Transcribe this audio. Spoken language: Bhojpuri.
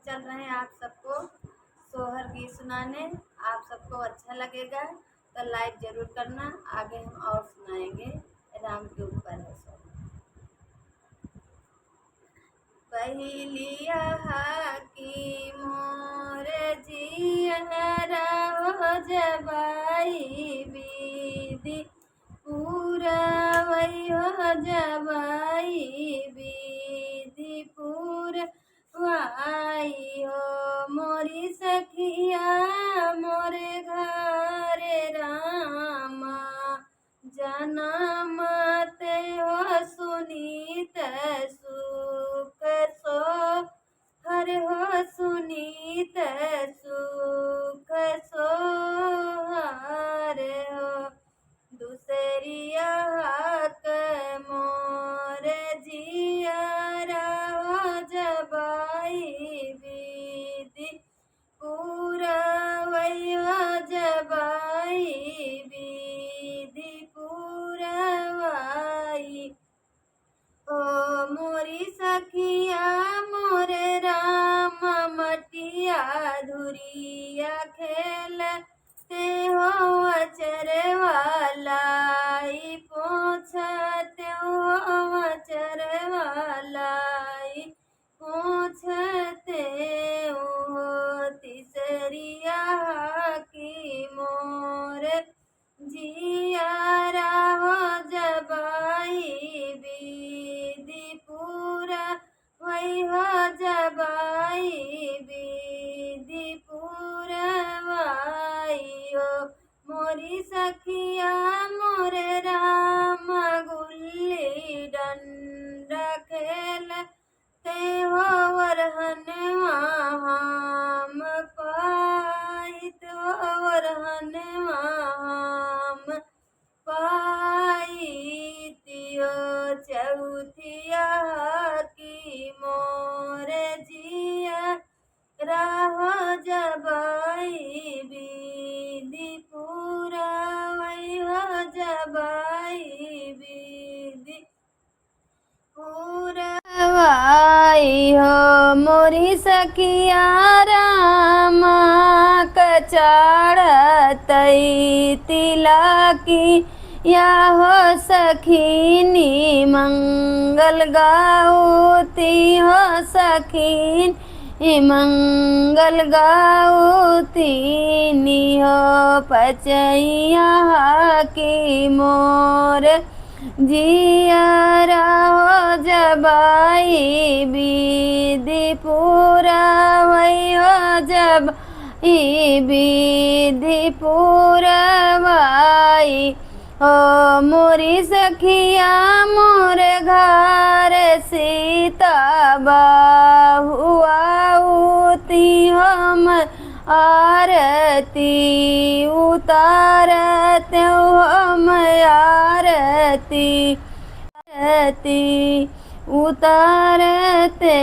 चल रहे हैं आप सबको सोहर गीत सुनाने। आप सबको अच्छा लगेगा तो लाइक जरूर करना। आगे हम और सुनाएंगे। राम के ऊपर है सब। पहलिया की मोर जियरा हो जबाई विधि पूरा वही हो जबाई विधि पूरा वाई हो मोरी सखिया मोरे घरे रामा जनम ते हो सुनीत सुख सो हर हो सुनीत सुख सो हर हो दूसरिया हक मोर जियरा हो जबाई विधि पूरा वही हो जबाई विधि पूरा वाई ओ मोरी सखिया मोरे राम मटिया धुरिया खेल ते हो अचरवालाई पोछते हो अचरवालाई पोछते हो तीसरिया की मोर जियारा हो जबाई विधि पूरा वही हो जबाई विधि पूरा वाई हो मोरी सखिया मोरे राम गुल्ली डंडा खेल ते हो वरहन हम पाइत हो वरहन हम पाइतियो चौथिया की मोर जिया राह जबाई विधि पूरा वही हो जबाई विधि पूरा वाई हो मोरी सखिया रामा कचाड़तई तिलकी या हो सखीनी मंगल गाऊती हो सखीन मंगल गाऊती हो पचैया की मोर जियारा हो जबाई विधि पूरा वही हो जब विधि पूरा वाई हो मोरी सखिया मोर घर सीता बहुआती हम आरती उतारते हम आरती उतारते